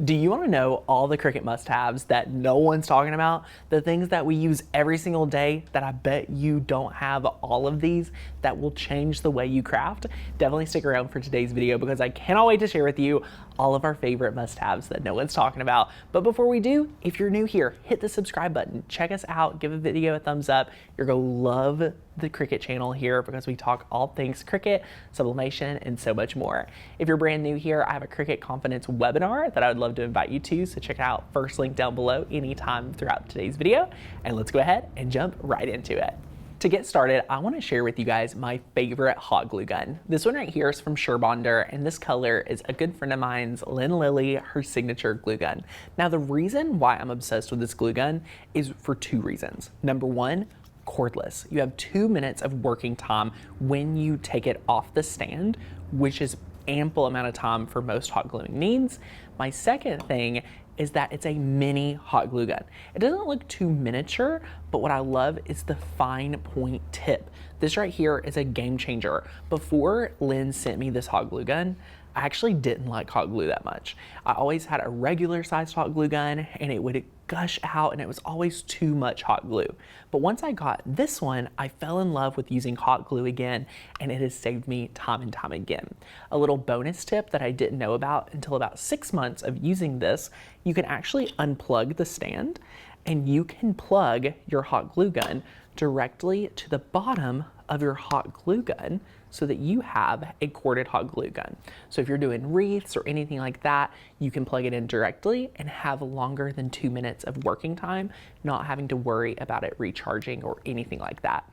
Do you want to know all the Cricut must-haves that no one's talking about? The things that we use every single day that I bet you don't have all of these that will change the way you craft? Definitely stick around for today's video because I cannot wait to share with you all of our favorite must-haves that no one's talking about. But before we do, if you're new here, hit the subscribe button, check us out, give a video a thumbs up. You're gonna love the Cricut channel here because we talk all things Cricut, sublimation, and so much more. If you're brand new here, I have a Cricut Confidence webinar that I would love to invite you to, so check it out, first link down below anytime throughout today's video, and let's go ahead and jump right into it. To get started, I want to share with you guys my favorite hot glue gun. This one right here is from Surebonder, and this color is a good friend of mine's, Lynn Lilly, her signature glue gun. Now, the reason why I'm obsessed with this glue gun is for two reasons. Number one, cordless. You have 2 minutes of working time when you take it off the stand, which is ample amount of time for most hot gluing needs. My second thing is that it's a mini hot glue gun. It doesn't look too miniature, but what I love is the fine point tip. This right here is a game changer. Before Lynn sent me this hot glue gun, I actually didn't like hot glue that much. I always had a regular sized hot glue gun and it would gush out and it was always too much hot glue. But once I got this one, I fell in love with using hot glue again, and it has saved me time and time again. A little bonus tip that I didn't know about until about 6 months of using this, you can actually unplug the stand and you can plug your hot glue gun directly to the bottom of your hot glue gun so that you have a corded hot glue gun. So if you're doing wreaths or anything like that, you can plug it in directly and have longer than 2 minutes of working time, not having to worry about it recharging or anything like that.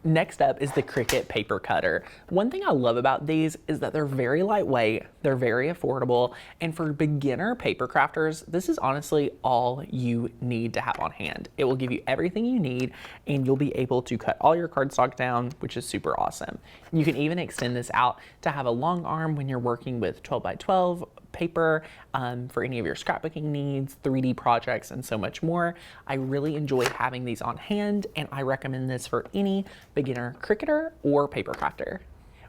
Next up is the Cricut paper cutter. One thing I love about these is that they're very lightweight, they're very affordable, and for beginner paper crafters, this is honestly all you need to have on hand. It will give you everything you need, and you'll be able to cut all your cardstock down, which is super awesome. You can even extend this out to have a long arm when you're working with 12 by 12 paper for any of your scrapbooking needs, 3D projects, and so much more. I really enjoy having these on hand, and I recommend this for any beginner Cricketer or paper crafter.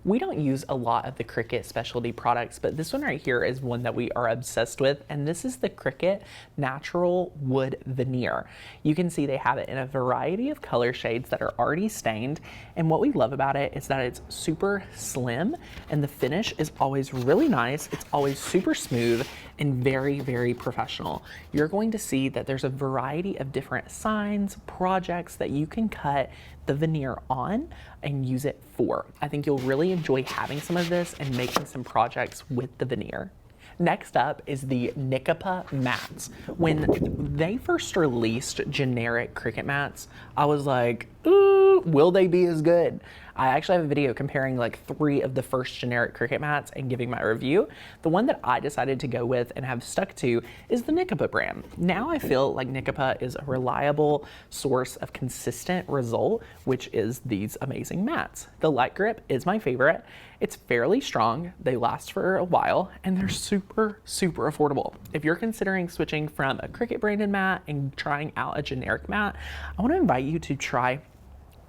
We don't use a lot of the Cricut specialty products, but this one right here is one that we are obsessed with, and this is the Cricut Natural Wood Veneer. You can see they have it in a variety of color shades that are already stained, and what we love about it is that it's super slim, and the finish is always really nice. It's always super smooth and very, very professional. You're going to see that there's a variety of different signs, projects that you can cut the veneer on and use it for. I think you'll really enjoy having some of this and making some projects with the veneer. Next up is the Cricut Mats. When they first released generic Cricut mats, I was like, ooh, will they be as good? I actually have a video comparing like 3 of the first generic Cricut mats and giving my review. The one that I decided to go with and have stuck to is the Cricut brand. Now I feel like Cricut is a reliable source of consistent result, which is these amazing mats. The light grip is my favorite. It's fairly strong, they last for a while, and they're super, super affordable. If you're considering switching from a Cricut branded mat and trying out a generic mat, I want to invite you to try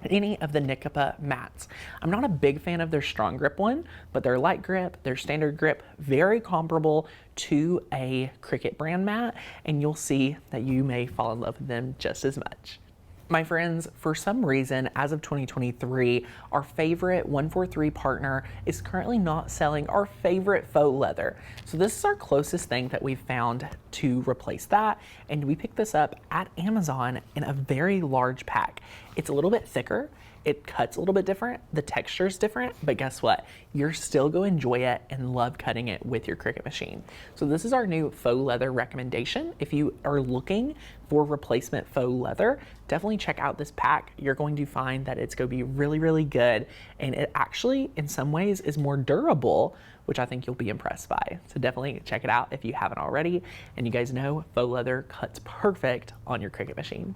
any of the Cricut mats. I'm not a big fan of their strong grip one, but their light grip, their standard grip, very comparable to a Cricut brand mat, and you'll see that you may fall in love with them just as much. My friends, for some reason, as of 2023, our favorite 143 partner is currently not selling our favorite faux leather. So this is our closest thing that we've found to replace that, and we picked this up at Amazon in a very large pack. It's a little bit thicker, it cuts a little bit different, the texture is different, but guess what? You're still going to enjoy it and love cutting it with your Cricut machine. So this is our new faux leather recommendation. If you are looking for replacement faux leather, definitely check out this pack. You're going to find that it's going to be really, really good, and it actually, in some ways, is more durable, which I think you'll be impressed by. So definitely check it out if you haven't already. And you guys know faux leather cuts perfect on your Cricut machine.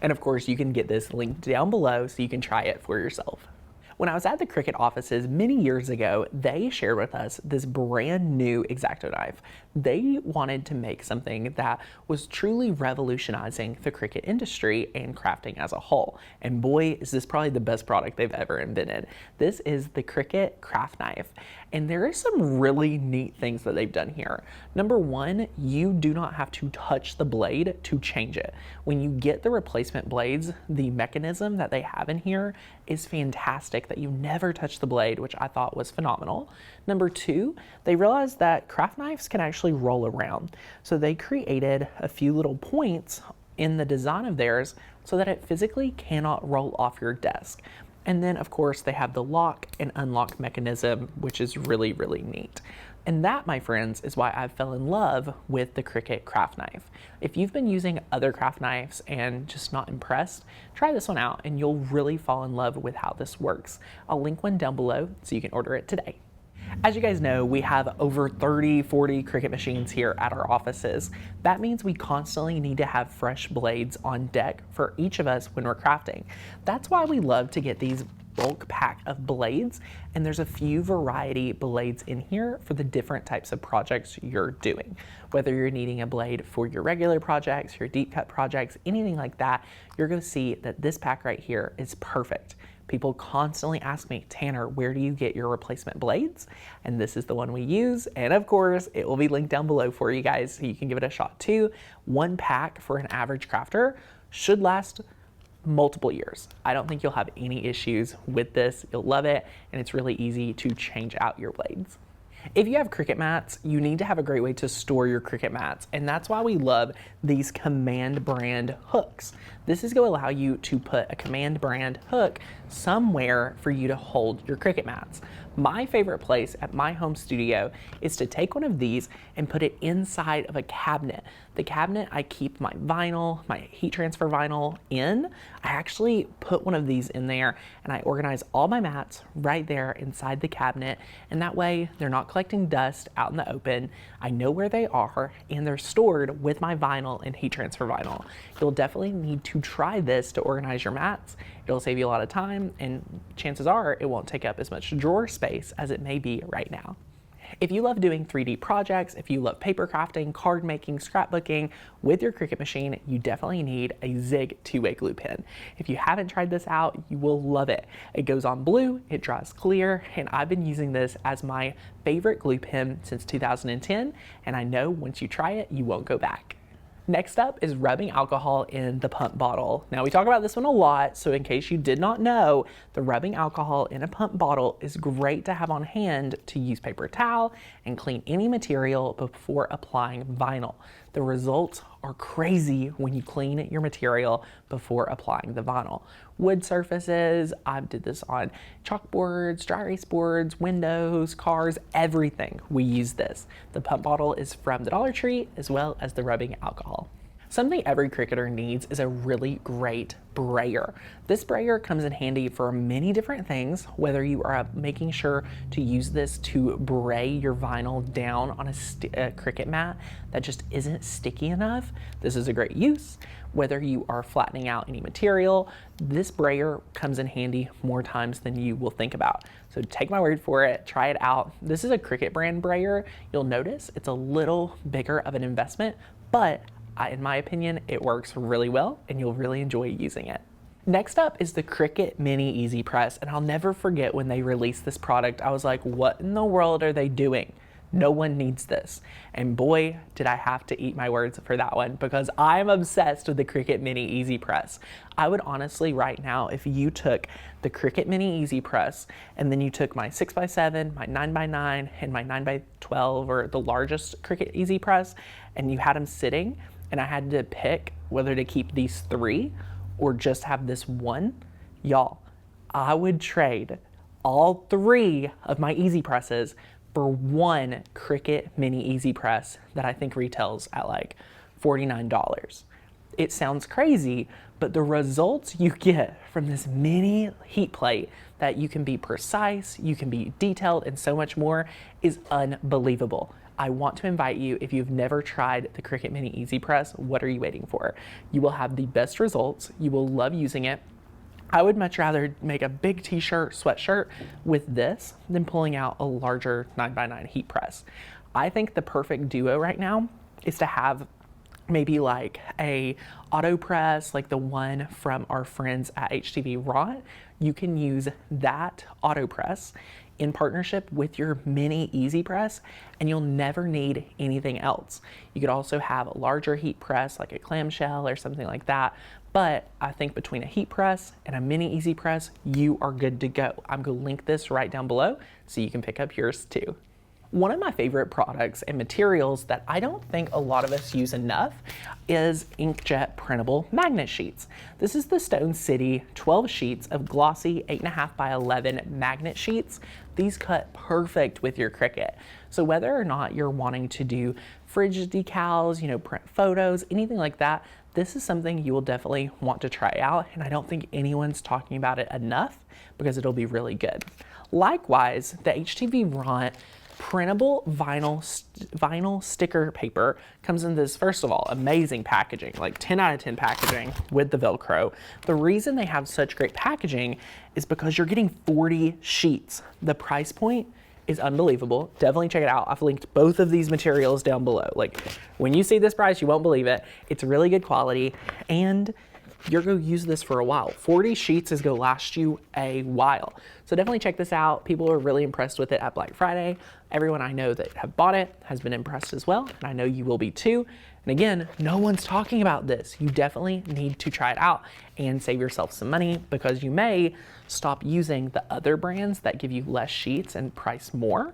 And of course, you can get this linked down below so you can try it for yourself. When I was at the Cricut offices many years ago, they shared with us this brand new X-Acto knife. They wanted to make something that was truly revolutionizing the Cricut industry and crafting as a whole. And boy, is this probably the best product they've ever invented. This is the Cricut craft knife. And there are some really neat things that they've done here. Number one, you do not have to touch the blade to change it. When you get the replacement blades, the mechanism that they have in here is fantastic, that you never touch the blade, which I thought was phenomenal. Number two, they realized that craft knives can actually roll around. So they created a few little points in the design of theirs so that it physically cannot roll off your desk. And then of course they have the lock and unlock mechanism, which is really, really neat. And that, my friends, is why I fell in love with the Cricut craft knife. If you've been using other craft knives and just not impressed, try this one out and you'll really fall in love with how this works. I'll link one down below so you can order it today. As you guys know, we have over 30, 40 Cricut machines here at our offices. That means we constantly need to have fresh blades on deck for each of us when we're crafting. That's why we love to get these bulk pack of blades, and there's a few variety blades in here for the different types of projects you're doing. Whether you're needing a blade for your regular projects, your deep cut projects, anything like that, you're gonna see that this pack right here is perfect. People constantly ask me, Tanner, where do you get your replacement blades? And this is the one we use. And of course, it will be linked down below for you guys so you can give it a shot too. One pack for an average crafter should last multiple years. I don't think you'll have any issues with this. You'll love it, and it's really easy to change out your blades. If you have Cricut mats, you need to have a great way to store your Cricut mats, and that's why we love these Command brand hooks. This is going to allow you to put a Command brand hook somewhere for you to hold your Cricut mats. My favorite place at my home studio is to take one of these and put it inside of a cabinet. The cabinet I keep my vinyl, my heat transfer vinyl in. I actually put one of these in there and I organize all my mats right there inside the cabinet, and that way they're not collecting dust out in the open. I know where they are and they're stored with my vinyl and heat transfer vinyl. You'll definitely need to try this to organize your mats. It'll save you a lot of time, and chances are it won't take up as much drawer space as it may be right now. If you love doing 3D projects, if you love paper crafting, card making, scrapbooking with your Cricut machine, you definitely need a Zig two-way glue pen. If you haven't tried this out, you will love it. It goes on blue, it dries clear, and I've been using this as my favorite glue pen since 2010, and I know once you try it, you won't go back. Next up is rubbing alcohol in the pump bottle. Now we talk about this one a lot, so in case you did not know, the rubbing alcohol in a pump bottle is great to have on hand to use paper towel and clean any material before applying vinyl. The results are crazy when you clean your material before applying the vinyl. Wood surfaces, I did this on chalkboards, dry erase boards, windows, cars, everything. We use this. The pump bottle is from the Dollar Tree as well as the rubbing alcohol. Something every Cricketer needs is a really great brayer. This brayer comes in handy for many different things, whether you are making sure to use this to bray your vinyl down on a Cricut mat that just isn't sticky enough. This is a great use. Whether you are flattening out any material, this brayer comes in handy more times than you will think about. So take my word for it, try it out. This is a Cricut brand brayer. You'll notice it's a little bigger of an investment, but in my opinion, it works really well and you'll really enjoy using it. Next up is the Cricut Mini Easy Press, and I'll never forget when they released this product, I was like, what in the world are they doing? No one needs this. And boy, did I have to eat my words for that one, because I'm obsessed with the Cricut Mini Easy Press. I would honestly right now, if you took the Cricut Mini Easy Press and then you took my 6x7, my 9x9, and my 9x12, or the largest Cricut Easy Press, and you had them sitting, and I had to pick whether to keep these three or just have this one, y'all, I would trade all three of my Easy Presses for one Cricut Mini Easy Press that I think retails at like $49. It sounds crazy, but the results you get from this mini heat plate, that you can be precise, you can be detailed, and so much more, is unbelievable. I want to invite you, if you've never tried the Cricut Mini Easy Press, what are you waiting for? You will have the best results. You will love using it. I would much rather make a big t-shirt, sweatshirt with this than pulling out a larger 9x9 heat press. I think the perfect duo right now is to have maybe like a auto press, like the one from our friends at HTV Rot. You can use that auto press in partnership with your mini easy press, and you'll never need anything else. You could also have a larger heat press like a clamshell or something like that, but I think between a heat press and a mini easy press, you are good to go. I'm going to link this right down below so you can pick up yours too. One of my favorite products and materials that I don't think a lot of us use enough is inkjet printable magnet sheets. This is the Stone City 12 sheets of glossy 8.5 by 11 magnet sheets. These cut perfect with your Cricut. So whether or not you're wanting to do fridge decals, print photos, anything like that, this is something you will definitely want to try out, and I don't think anyone's talking about it enough because it'll be really good. Likewise, the HTV Ront printable vinyl sticker paper comes in this, first of all, amazing packaging, like 10 out of 10 packaging with the Velcro. The reason they have such great packaging is because you're getting 40 sheets. The price point is unbelievable. Definitely check it out. I've linked both of these materials down below. Like, when you see this price, you won't believe it. It's really good quality, and you're going to use this for a while. 40 sheets is going to last you a while. So definitely check this out. People are really impressed with it at Black Friday. Everyone I know that have bought it has been impressed as well, and I know you will be too. And again, no one's talking about this. You definitely need to try it out and save yourself some money, because you may stop using the other brands that give you less sheets and price more.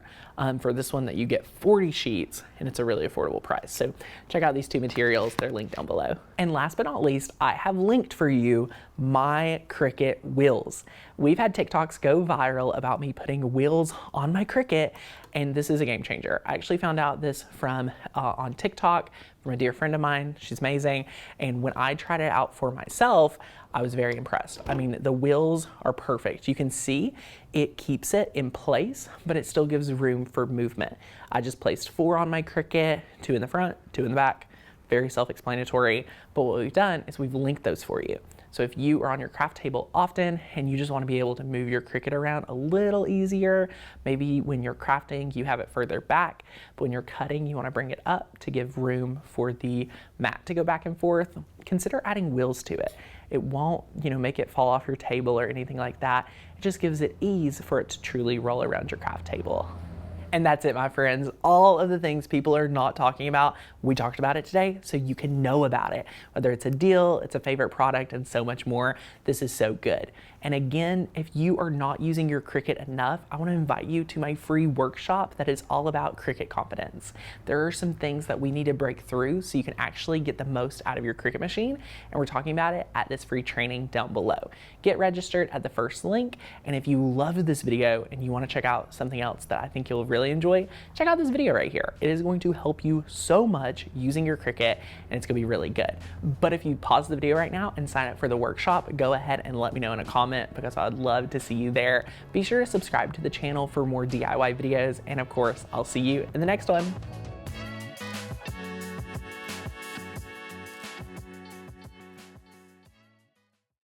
For this one that you get 40 sheets, and it's a really affordable price. So check out these two materials. They're linked down below. And last but not least, I have linked for you my Cricut Wheels. We've had TikToks go viral about me putting wheels on my Cricut, and this is a game changer. I actually found out this from on TikTok from a dear friend of mine. She's amazing. And when I tried it out for myself, I was very impressed. I mean, the wheels are perfect. You can see it keeps it in place, but it still gives room for movement. I just placed 4 on my Cricut, 2 in the front, 2 in the back. Very self-explanatory. But what we've done is we've linked those for you. So if you are on your craft table often and you just want to be able to move your Cricut around a little easier, maybe when you're crafting you have it further back, but when you're cutting you want to bring it up to give room for the mat to go back and forth, consider adding wheels to it. It won't, make it fall off your table or anything like that. It just gives it ease for it to truly roll around your craft table. And that's it, my friends. All of the things people are not talking about, we talked about it today, so you can know about it. Whether it's a deal, it's a favorite product, and so much more. This is so good. And again, if you are not using your Cricut enough, I want to invite you to my free workshop that is all about Cricut competence. There are some things that we need to break through so you can actually get the most out of your Cricut machine, and we're talking about it at this free training down below. Get registered at the first link, and if you loved this video and you want to check out something else that I think you'll really enjoy, check out this video right here. It is going to help you so much using your Cricut, and it's going to be really good. But if you pause the video right now and sign up for the workshop, go ahead and let me know in a comment, because I'd love to see you there. Be sure to subscribe to the channel for more DIY videos, and of course, I'll see you in the next one.